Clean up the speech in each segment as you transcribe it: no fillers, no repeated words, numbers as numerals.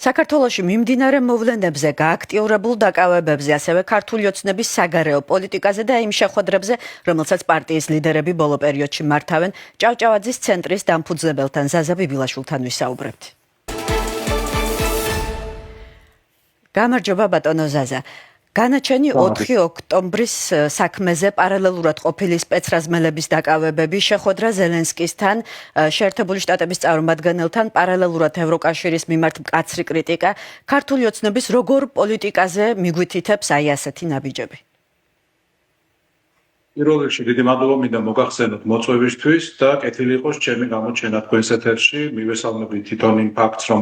საქართველოში მიმდინარე მოვლენებზე, გააქტიურებულ დაკავებებზე, ასევე ქართული ოცნების საგარეო პოლიტიკაზე და იმ შეხვედრებზე, რომელსაც პარტიის ლიდერები ბოლო პერიოდში მართავენ, ჭავჭავაძის ცენტრის დამფუძნებელთან ზაზა ბიბილაშვილთან ვისაუბრებთ. გამარჯობა ბატონო ზაზა. განაჩენი 4 ოქტომბრის საქმეზე პარალელურად ყოფილი სპეცრაზმელების დაკავებები, შეხვედრა ზელენსკისთან, შეერთებული შტატების წარმომადგენელთან, პარალელურად ევროკავშირის მიმართ მკაცრი კრიტიკა, ქართული ოცნების როგორ პოლიტიკაზე მიგვითითებს აი ასეთი ნაბიჯები? პირველ რიგში დიდი მადლობა მინდა მოგახსენოთ მოწვევისთვის და კეთილი იყოს ჩემი გამოჩენა თქვენს ეთერში. მივესალმებით თვითონ იმ ფაქტს, რომ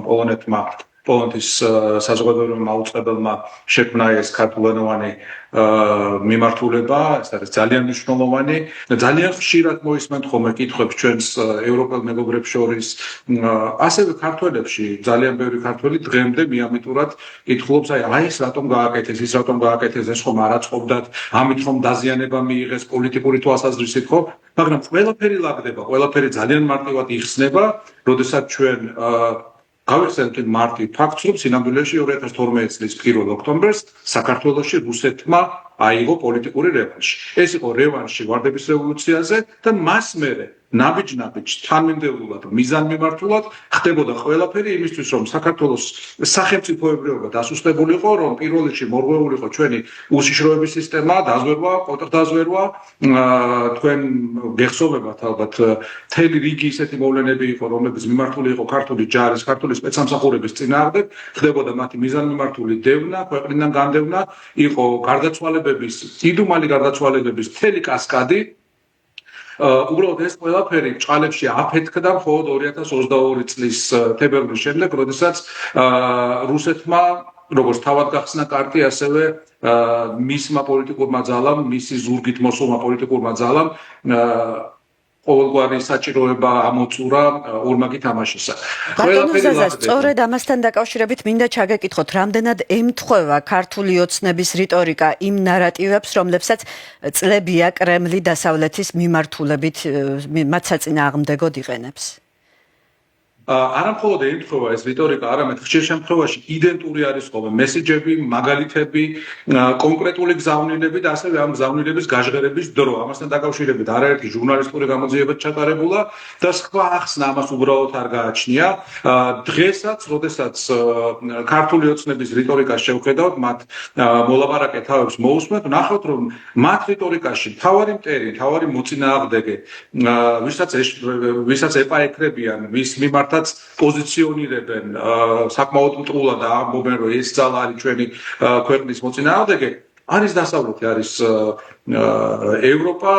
პოლონეთის საზოგადოებრივმა აუწყებელმა შექმნა ეს ქართულენოვანი მიმართულება, ეს არის ძალიან მნიშვნელოვანი. ძალიან ხშირად მოისმენთ ხოლმე კითხვებს ჩვენს ევროპელ მეგობრებს შორის, ასევე ქართველებში ძალიან ბევრი ქართველი დღემდე მიამიტურად კითხულობს, აი ეს რატომ გააკეთეს, ის რატომ გააკეთეს, ეს ხომ არ აწყობდათ, ამით ხომ დაზიანება მიიღეს პოლიტიკური თვალსაზრისით, ხო? მაგრამ ყველაფერი ლაგდება, ყველაფერი ძალიან მარტივად იხსნება, როდესაც ჩვენ გავიხსენებთ მარტივ ფაქტს, რომ სინამდვილეში 2012 წლის 1 ოქტომბერს საქართველოში რუსეთმა აიღო პოლიტიკური რევანში. ეს იყო რევანში ვარდების რევოლუციაზე და მას მერე ნაბიჯ-ნაბიჯ თანმიმდევრულად, მიზანმიმართულად ხდებოდა ყველაფერი იმისთვის, რომ საქართველოს სახელმწიფოებრიობა დასუსტებულიყო, რომ პირველ რიგში მორღვეულიყო ჩვენი უშიშროების სისტემა, დაზვერვა, კონტრდაზვერვა, თქვენ გეხსოვებათ ალბათ მთელი რიგი ისეთი მოვლენები იყო, რომლებიც მიმართული იყო ქართული ჯარის, ქართული სპეცსამსახურების წინააღმდეგ, ხდებოდა მათი მიზანმიმართული დევნა, ქვეყნიდან განდევნა, იყო გარდაცვალებების, დიდუმალი გარდაცვალებების მთელი კასკადი. უბრალოდ ეს ყველაფერი ჭყალებში აფეთქდა მხოლოდ 2022 წლის თებერვლის შემდეგ, როდესაც რუსეთმა როგორც თავად გახსნა კარტი, ასევე მისმა პოლიტიკურმა ძალამ, მისი ზურგით მოსულმა პოლიტიკურმა ძალამ ყოველგვარი საჭიროება ამოწურა ორმაგი თამაშისა. ბატონო ზაზა, სწორედ ამასთან დაკავშირებით მინდა ჩაგეკითხოთ, რამდენად ემთხვევა ქართული ოცნების რიტორიკა იმ ნარატივებს, რომლებსაც წლებია კრემლი დასავლეთის მიმართულებით მათ საწინააღმდეგოდ იყენებს? არა მხოლოდ ემთხვევა ეს რიტორიკა, არამედ ხშირ შემთხვევაში იდენტური არის ხოლმე მესიჯები, მაგალითები, კონკრეტული გზავნილები და ასევე ამ გზავნილების გაჟღერების დრო. ამასთან დაკავშირებით არაერთი ჟურნალისტური გამოძიებაც ჩატარებულა და სხვა ახსნა ამას უბრალოდ არ გააჩნია. დღესაც, როდესაც ქართული ოცნების რიტორიკას შევხედავთ, მათ მოლაპარაკე თავებს მოусმენთ, ნახავთ, რომ მათ რიტორიკაში თავარი მტერი, თავარი მოწინააღმდეგე, ვისაც ეპაექრებიან, ვის მიმართ პოზიციონირებენ საკმაოდ მტრულად და ამბობენ, რომ ეს ძალა არის ჩვენი ქვეყნის მოწინააღმდეგე, არის დასავლეთი, არის ევროპა,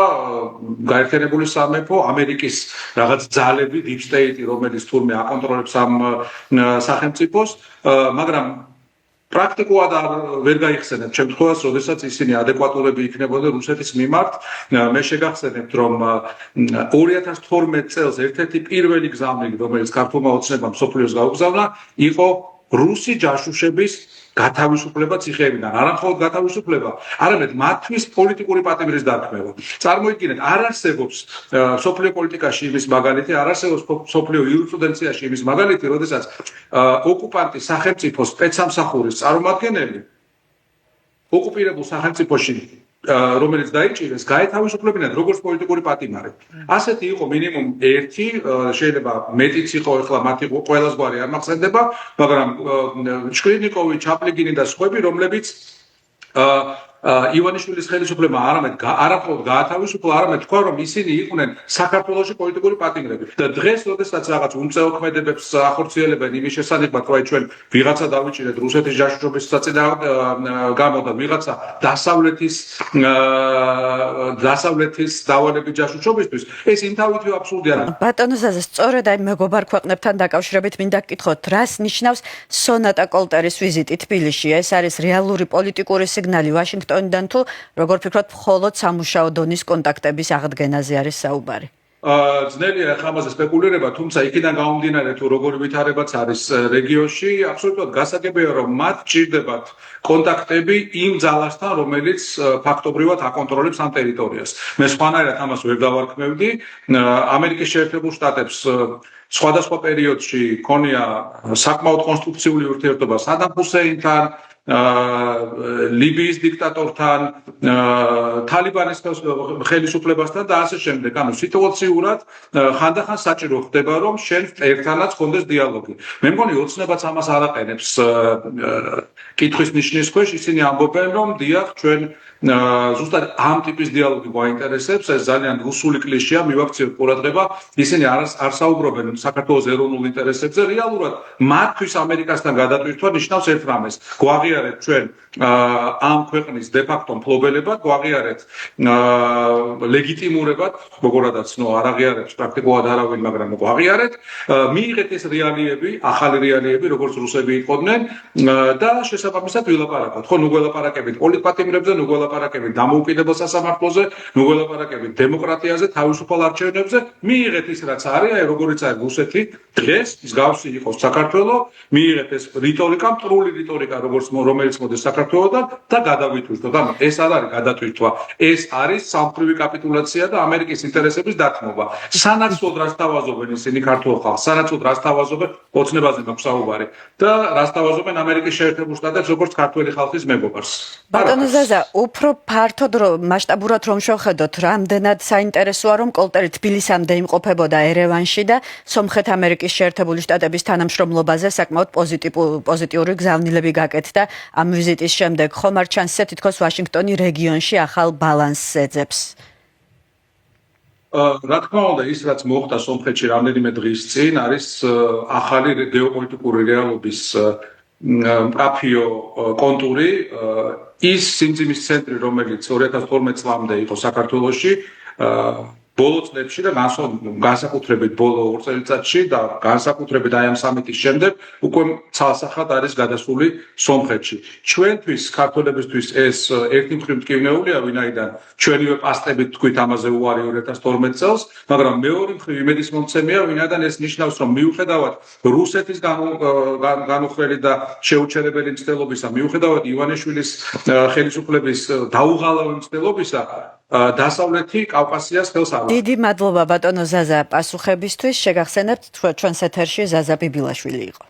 გაერთიანებული სამეფო, ამერიკის რაღაც ძალები, deep state, რომელიც თურმე აკონტროლებს ამ სახელმწიფოს, მაგრამ პრაქტიკულად ვერ გაიხსენებთ შემთხვევას, როდესაც ისინი ადეკვატურები იქნებოდნენ რუსეთის მიმართ. მე შეგახსენებთ, რომ 2012 წელს ერთ-ერთი პირველი გზავნილი, რომელიც ქართულმა ოცნებამ მსოფლიოს გაუგზავნა, იყო რუსი ჯაშუშების გათავისუფლება ციხეებიდან. არა მხოლოდ გათავისუფლება, არამედ მათთვის პოლიტიკური პატიმრის დარქმევა. წარმოიდგინეთ, არ არსებობს სოფლიო პოლიტიკაში იმის მაგალითი, არ არსებობს სოფლიო იურისპრუდენციაში იმის მაგალითი, როდესაც ოკუპანტის სახელმწიფოს სპეცსამსახურის წარმომადგენელი ოკუპირებულ სახელმწიფოში, რომელიც დაიჭირეს, გაეთავისუფლებინათ როგორც პოლიტიკური პატიმარი. ასეთი იყო მინიმუმ ერთი, შეიძლება მეტიც იყო, ეხლა მათი ყველასგვარი არ მახსენდება, მაგრამ შკრინიკოვი, ჩაპლიგინი და სხვები, რომლებიც ივანიშვილის ხელისუფლება არა მხოლოდ გაათავისუფლა, არამედ თქვა, რომ ისინი იყვნენ საქართველოში პოლიტიკური პატიმრები. და დღეს, როდესაც რაღაც უმწეო ქმედებებს ახორციელებენ იმის შესახებ, რომ ჩვენ ვიღაცა დავიჭირეთ რუსეთის ჯაშუშობის გამო და ვიღაცა დასავლეთის დავალების ჯაშუშობისთვის, ეს იმთავითვე აბსურდი არა. ბატონო ზაზა, სწორედ აი მეგობარ ქვეყნებთან დაკავშირებით მინდა გკითხოთ, რას ნიშნავს სონატა კოლტერის ვიზიტი თბილისში? ეს არის რეალური პოლიტიკური სიგნალი ვაშინგტონიდან თუ როგორ ფიქრობთ, მხოლოდ სამუშაო დონის კონტაქტების აღდგენაზე არის საუბარი? ძნელია ახლა ამაზე სპეკულირება, თუმცა იქიდან გამომდინარე თუ როგორი ვითარებაც არის რეგიონში, აბსოლუტურად გასაგებია, რომ მათ ჭირდებათ კონტაქტები იმ ძალასთან, რომელიც ფაქტობრივად აკონტროლებს ამ ტერიტორიას. მე სხვანაირად ამას ვერ დავარქმევდი. ამერიკის შეერთებულ შტატებს სხვადასხვა პერიოდში ქონია საკმაოდ კონსტრუქციული ურთიერთობა სადამ ჰუსეინთან, ლიბიის დიქტატორთან, თალიბანის ხელისუფლებასთან და ასე შემდეგ. ანუ სიტუაციურად ხანდახან საჭირო ხდება, რომ შენ ერთანაც ხონდეს დიალოგი. მე მგონი ოცნებაც ამას არ აყენებს კითხვის ნიშნის ქვეშ, ისინი ამბობენ, რომ დიახ, ჩვენ ზუსტად ამ ტიპის დიალოგი გვაინტერესებს, ეს ძალიან რუსული კლიშეა, მივაქციოთ ყურადღება, ისინი არ საუბრობენ საქართველოს ეროვნულ ინტერესებზე, რეალურად მათთვის ამერიკასთან გადატვირთვა ნიშნავს ერთ რამეს. გვაღიარეთ ჩვენ ამ ქვეყნის დე-ფაქტო მფლობელებად, გვაღიარეთ ლეგიტიმურებად, როგორადაც არ აღიარებს პრაქტიკულად არავინ, მაგრამ გვაღიარეთ, მიიღეთ ეს რეალიები, ახალი რეალიები, როგორც რუსები იყოდნენ და შესაბამისად ვილაპარაკოთ. ხო, ნუ გველაპარაკებით პოლიტპატიმრებზე, ნუ გველაპარაკებით დამოუკიდებელ სასამართლოზე, ნუ გველაპარაკებით დემოკრატიაზე, თავისუფალ არჩევნებზე, მიიღეთ ის რაც არის, აი როგორიც არის რუსეთი დღეს, ის გავსი იყოს საქართველო, მიიღეთ ეს რიტორიკა, მტრული რიტორიკა, რომელიც მოდის საქართველოდან და გადავითვირთოთ. ანუ ეს არ არის გადატვირთვა, ეს არის სამკვრივი კაპიტულაცია და ამერიკის ინტერესების დათმობა. სანაცვლოდ რას თავაზობენ ისინი ქართულ ხალხს, სანაცვლოდ რას თავაზობენ, ოცნებაზე მაქვს საუბარი და რას თავაზობენ ამერიკის შეერთებულ შტატებს როგორც ქართველი ხალხის მეგობარს. ბატონო ზაზა, უფრო ფართოდ მასშტაბურად რომ შევხედოთ, რამდენად საინტერესოა რომ კოლტერი თბილისამდე იმყოფებოდა ერევანში და სომხეთ-ამერიკის შეერთებული შტატების თანამშრომლობაზე საკმაოდ პოზიტიური გზავნილები გაკეთდა ამ ვიზიტის შემდეგ. ხომ არ ჩანს თითქოს ვაშინგტონი რეგიონში ახალ ბალანსს ეძებს? რა თქმა უნდა, ის რაც მოხდა სომხეთში რამდენიმე დღის წინ, არის ახალი გეოპოლიტიკური რეალობის მკაფიო კონტური, ის სიმძიმის ცენტრი, რომელიც 2012 წლამდე იყო საქართველოში, ბოლო წლებში და განსაკუთრებით ბოლო 2 წელიწადში და განსაკუთრებით აი ამ სამიტის შემდეგ უკვე ცალსახად არის გადასული სომხეთში. ჩვენთვის, ქართველებისთვის ეს ერთი მხრივ მტკივნეულია, ვინაიდან ჩვენივე პასტებით თქვით ამაზე უარი 2012 წელს, მაგრამ მეორე მხრივ იმედის მომცემია, ვინაიდან ეს ნიშნავს, რომ მიუხედავად რუსეთის განუხრელი და შეუჩერებელი მცდელობისა, მიუხედავად ივანიშვილის ხელისუფლების დაუღალავი მცდელობისა, დასავლეთი კავკასიას ხელს არ დიდი მადლობა ბატონო ზაზა პასუხებისთვის. შეგახსენებთ ჩვენს ეთერში ზაზა ბიბილაშვილი იყო.